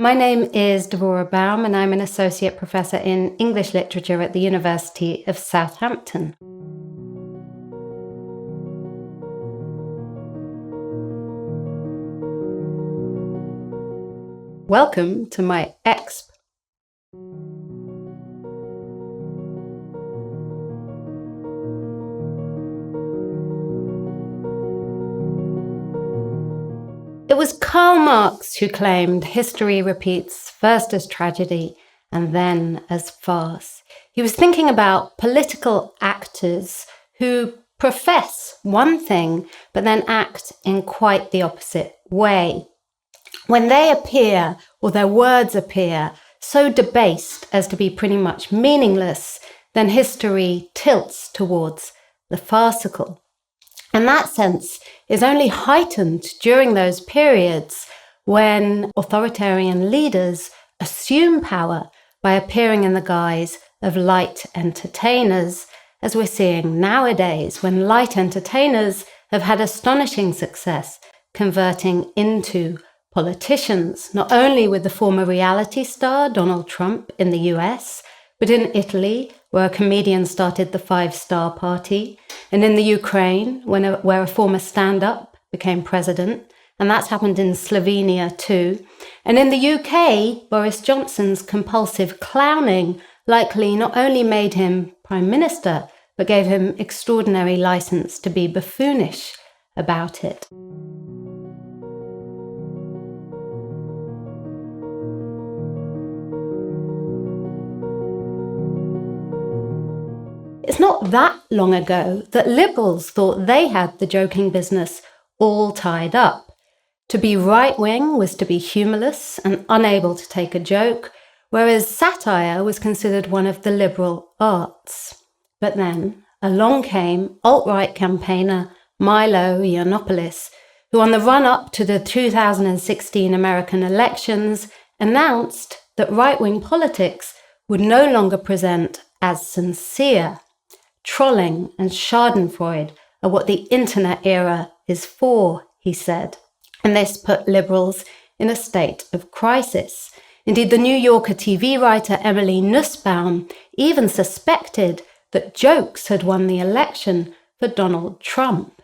My name is Devorah Baum, and I'm an associate professor in English literature at the University of Southampton. Welcome to my exp. It was Karl Marx who claimed history repeats first as tragedy and then as farce. He was thinking about political actors who profess one thing but then act in quite the opposite way. When they appear, or their words appear, so debased as to be pretty much meaningless, then history tilts towards the farcical. And that sense is only heightened during those periods when authoritarian leaders assume power by appearing in the guise of light entertainers, as we're seeing nowadays when light entertainers have had astonishing success converting into politicians, not only with the former reality star Donald Trump in the US, but in Italy, where a comedian started the 5-Star Party, and in the Ukraine, where a former stand-up became president, and that's happened in Slovenia too. And in the UK, Boris Johnson's compulsive clowning likely not only made him Prime Minister, but gave him extraordinary license to be buffoonish about it. It's not that long ago that liberals thought they had the joking business all tied up. To be right-wing was to be humorless and unable to take a joke, whereas satire was considered one of the liberal arts. But then along came alt-right campaigner Milo Yiannopoulos, who on the run-up to the 2016 American elections announced that right-wing politics would no longer present as sincere. Trolling and schadenfreude are what the internet era is for, he said. And this put liberals in a state of crisis. Indeed, the New Yorker TV writer Emily Nussbaum even suspected that jokes had won the election for Donald Trump.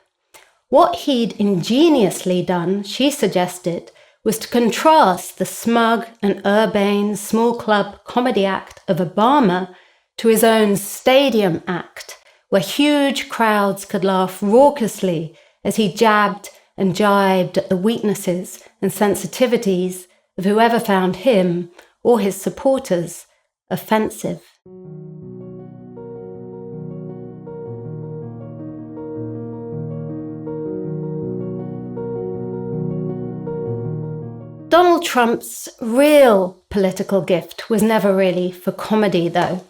What he'd ingeniously done, she suggested, was to contrast the smug and urbane small club comedy act of Obama to his own stadium act, where huge crowds could laugh raucously as he jabbed and jibed at the weaknesses and sensitivities of whoever found him or his supporters offensive. Donald Trump's real political gift was never really for comedy, though.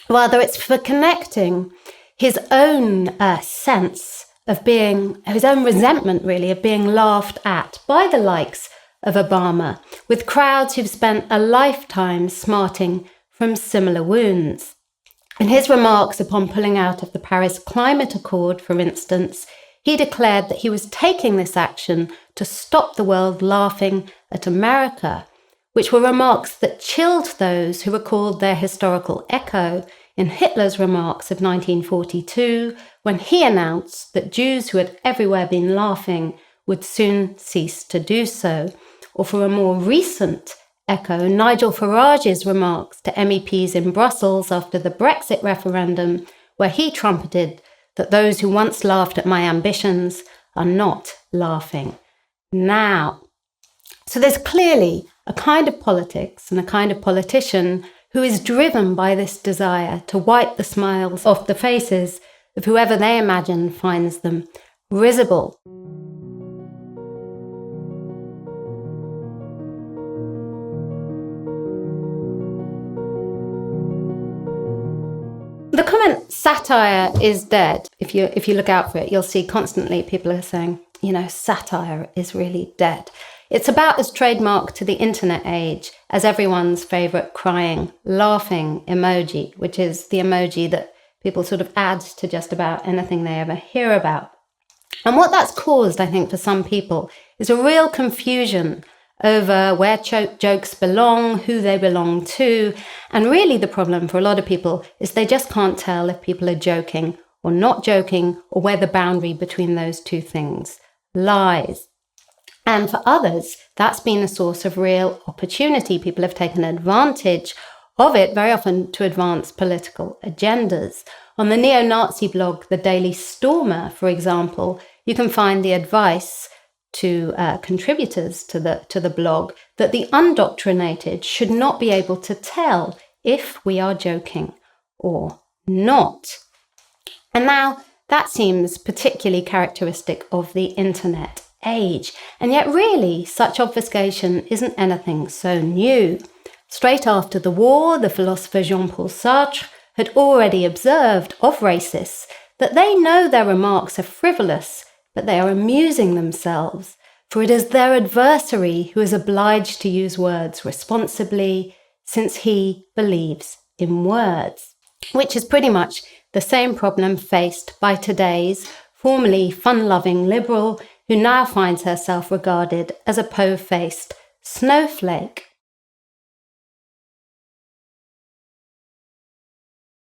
Rather, it's for connecting his own sense of being, his own resentment really, of being laughed at by the likes of Obama, with crowds who've spent a lifetime smarting from similar wounds. In his remarks upon pulling out of the Paris Climate Accord, for instance, he declared that he was taking this action to stop the world laughing at America, which were remarks that chilled those who recalled their historical echo in Hitler's remarks of 1942, when he announced that Jews who had everywhere been laughing would soon cease to do so. Or for a more recent echo, Nigel Farage's remarks to MEPs in Brussels after the Brexit referendum, where he trumpeted that those who once laughed at my ambitions are not laughing now. So there's clearly a kind of politics and a kind of politician who is driven by this desire to wipe the smiles off the faces of whoever they imagine finds them risible. The comment satire is dead, if you look out for it, you'll see constantly people are saying, satire is really dead. It's about as trademark to the internet age as everyone's favourite crying, laughing emoji, which is the emoji that people sort of add to just about anything they ever hear about. And what that's caused, I think, for some people is a real confusion over where jokes belong, who they belong to. And really the problem for a lot of people is they just can't tell if people are joking or not joking, or where the boundary between those two things lies. And for others, that's been a source of real opportunity. People have taken advantage of it, very often to advance political agendas. On the neo-Nazi blog, The Daily Stormer, for example, you can find the advice to contributors to the blog that the undoctrinated should not be able to tell if we are joking or not. And now that seems particularly characteristic of the internet age. And yet really, such obfuscation isn't anything so new. Straight after the war, the philosopher Jean-Paul Sartre had already observed of racists that they know their remarks are frivolous, but they are amusing themselves, for it is their adversary who is obliged to use words responsibly, since he believes in words, which is pretty much the same problem faced by today's formerly fun-loving liberal who now finds herself regarded as a po-faced snowflake.